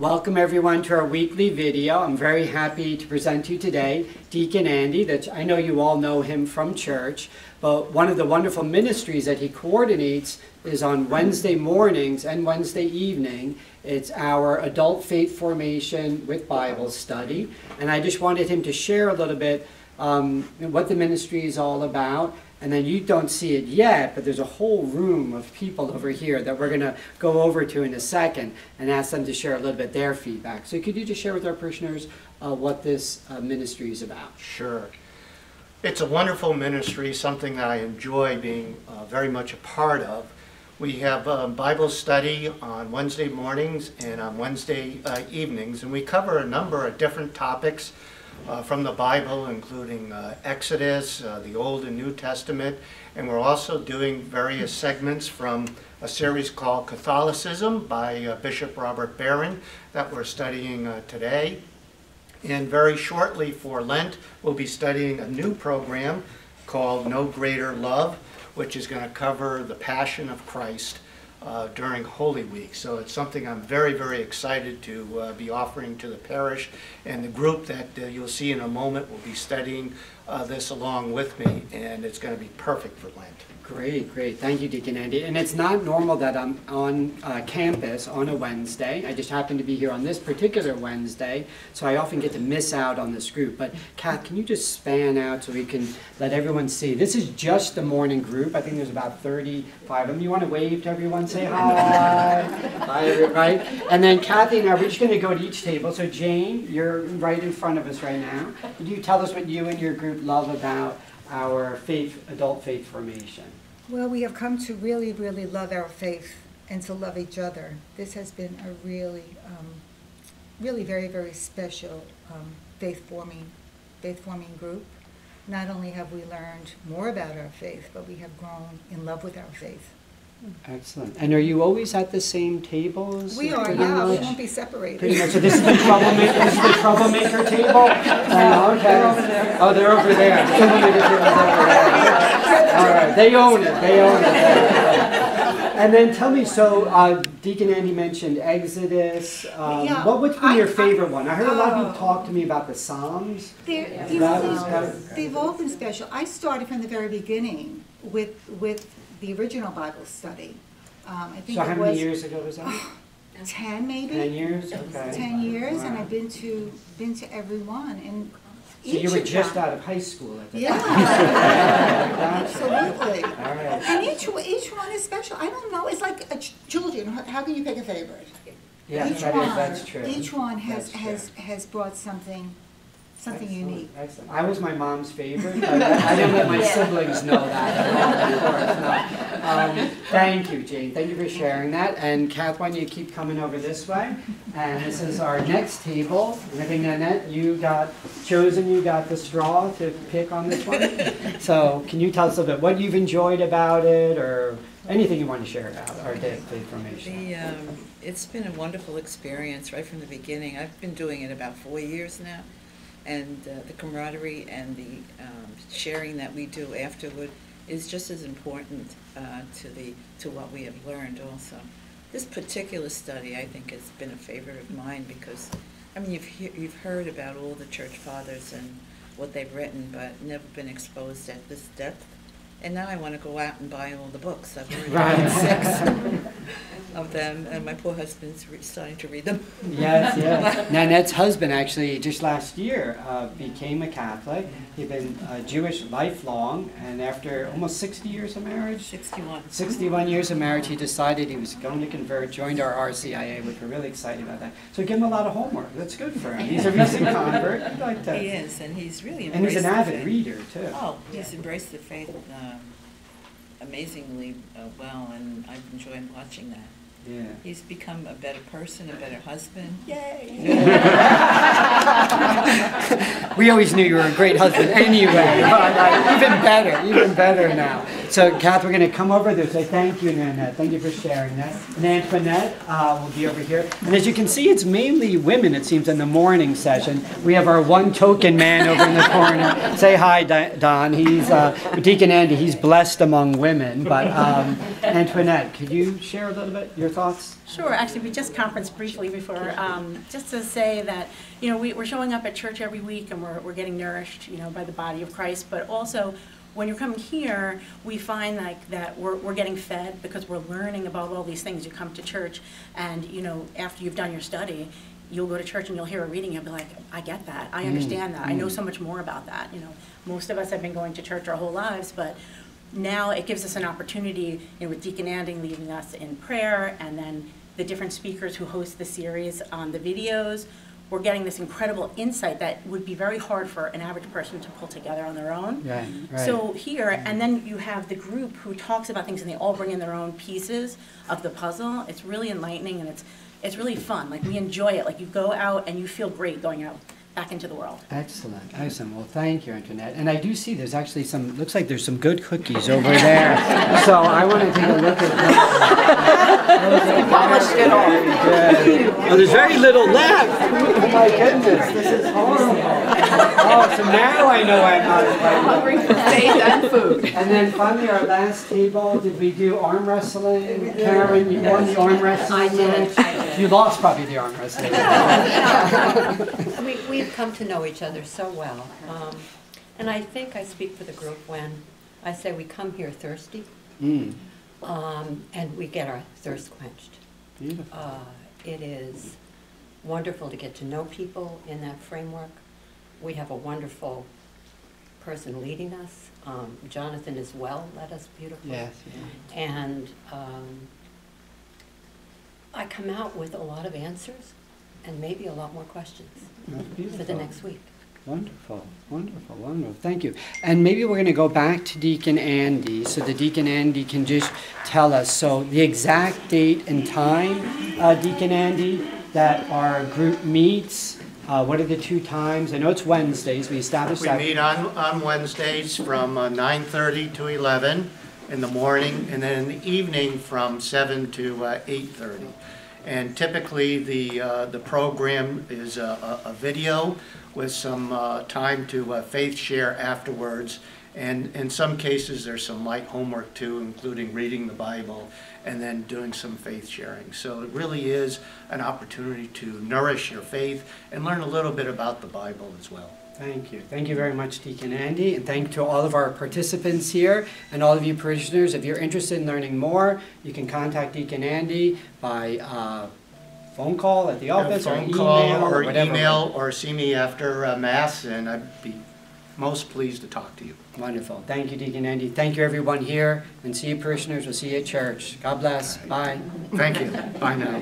Welcome everyone to our weekly video. I'm very happy to present to you today Deacon Andy. That I know you all know him from church, but one of the wonderful ministries that he coordinates is on Wednesday mornings and Wednesday evening. It's our adult faith formation with Bible study, and I just wanted him to share a little bit what the ministry is all about. And then you don't see it yet, but there's a whole room of people over here that we're going to go over to in a second and ask them to share a little bit their feedback. So could you just share with our parishioners what this ministry is about? Sure. It's a wonderful ministry, something that I enjoy being very much a part of. We have Bible study on Wednesday mornings and on Wednesday evenings, and we cover a number of different topics from the Bible, including Exodus, the Old and New Testament, and we're also doing various segments from a series called Catholicism by Bishop Robert Barron that we're studying today. And very shortly for Lent, we'll be studying a new program called No Greater Love, which is going to cover the Passion of Christ during Holy Week. So it's something I'm very, very excited to be offering to the parish, and the group that you'll see in a moment will be studying this along with me, and it's going to be perfect for Lent. Great, great. Thank you, Deacon Andy. And it's not normal that I'm on campus on a Wednesday. I just happen to be here on this particular Wednesday, so I often get to miss out on this group. But Kath, can you just span out so we can let everyone see? This is just the morning group. I think there's about 35 of them. You want to wave to everyone? Say hi. Hi, everybody. And then Kathy and I, we're just going to go to each table. So Jane, you're right in front of us right now. Could you tell us what you and your group love about our adult faith formation? Well, we have come to really, really love our faith and to love each other. This has been a really, really very, very special faith-forming group. Not only have we learned more about our faith, but we have grown in love with our faith. Excellent. And are you always at the same tables? We are, yeah. We won't be separated. Pretty much. So this is the troublemaker table? Okay. Oh, they're over there. The troublemaker table's over there. All right. They own it. They own it. And then tell me, so Deacon Andy mentioned Exodus. What's been your favorite one? I heard a lot of people talk to me about the Psalms. They've all been special. I started from the very beginning with the original Bible study. I think so how many years ago was that? 10 maybe. 10 years? Okay. 10 years, wow. And I've been to every one. And so you were just out of high school at the time. Absolutely. All right. And each one is special. I don't know. It's like children. How can you pick a favorite? Yeah, that's true. Each one has brought something Excellent. Unique. Excellent. I was my mom's favorite. I didn't let my siblings know that. Of course, no. Thank you, Jane. Thank you for sharing that. And Kath, why don't you keep coming over this way? And this is our next table. And I think, Nanette, you got the straw to pick on this one. So can you tell us a little bit what you've enjoyed about it, or anything you want to share about our faith formation? It's been a wonderful experience right from the beginning. I've been doing it about 4 years now. And the camaraderie and the sharing that we do afterward is just as important to what we have learned also. This particular study, I think, has been a favorite of mine because, I mean, you've heard about all the church fathers and what they've written, but never been exposed at this depth. And now I want to go out and buy all the books. I've already read 6 of them, and my poor husband's starting to read them. Yes, yes. Nanette's husband actually just last year became a Catholic. He'd been Jewish lifelong, and after almost 60 years of marriage? 61. 61 years of marriage, he decided he was going to convert, joined our RCIA, which we're really excited about that. So give him a lot of homework. That's good for him. He's a missing convert. I'd like to. He is, and he's really embraced. And he's an avid reader, too. Oh, he's embraced the faith amazingly well, and I've enjoyed watching that. Yeah. He's become a better person, a better husband. Yay! We always knew you were a great husband anyway, but even better now. So, Kath, we're going to come over there and say thank you, Nanette. Thank you for sharing that. And Antoinette will be over here. And as you can see, it's mainly women, it seems, in the morning session. We have our one token man over in the corner. Say hi, Don. He's Deacon Andy. He's blessed among women. But Antoinette, could you share a little bit your thoughts? Sure. Actually, we just conferenced briefly before, just to say that, you know, we're showing up at church every week and we're getting nourished, you know, by the body of Christ. But also, when you're coming here, we find like that we're getting fed because we're learning about all these things. You come to church, and you know, after you've done your study, you'll go to church and you'll hear a reading. You'll be like, I get that. I understand that. I know so much more about that. You know, most of us have been going to church our whole lives, but now it gives us an opportunity, you know, with Deacon Andy leading us in prayer, and then the different speakers who host the series on the videos. We're getting this incredible insight that would be very hard for an average person to pull together on their own. Right, right. So here, and then you have the group who talks about things, and they all bring in their own pieces of the puzzle. It's really enlightening, and it's really fun. Like, we enjoy it. Like, you go out and you feel great going out back into the world. Excellent, excellent. Well, thank you, Antoinette. And I do see there's actually some, looks like there's some good cookies over there. So I want to take a look at that. Polished it all. Well, there's very little left. Oh my goodness, this is horrible. Oh, so now I know I'm not invited. Hungry for faith and food. And then finally, our last table, did we do arm wrestling? Karen, you won the arm wrestling match? You lost probably the arm wrestling. We've come to know each other so well. And I think I speak for the group when I say we come here thirsty, and we get our thirst quenched. Beautiful. It is wonderful to get to know people in that framework. We have a wonderful person leading us. Jonathan as well led us beautifully. Yes. And I come out with a lot of answers and maybe a lot more questions for the next week. Wonderful, wonderful, wonderful. Thank you. And maybe we're going to go back to Deacon Andy, so the Deacon Andy can just tell us, so the exact date and time, Deacon Andy, that our group meets. What are the two times? I know it's Wednesdays. We established that. We meet on Wednesdays from 9:30 to 11 in the morning, and then in the evening from 7 to 8:30. And typically the program is a video with some time to faith share afterwards. And in some cases there's some light homework too, including reading the Bible and then doing some faith sharing. So it really is an opportunity to nourish your faith and learn a little bit about the Bible as well. Thank you. Thank you very much, Deacon Andy. And thank you to all of our participants here and all of you parishioners. If you're interested in learning more, you can contact Deacon Andy by phone call at the office, or email, or see me after Mass, and I'd be most pleased to talk to you. Wonderful. Thank you, Deacon Andy. Thank you, everyone here. And see you, parishioners. We'll see you at church. God bless. Bye. Thank you. Bye now.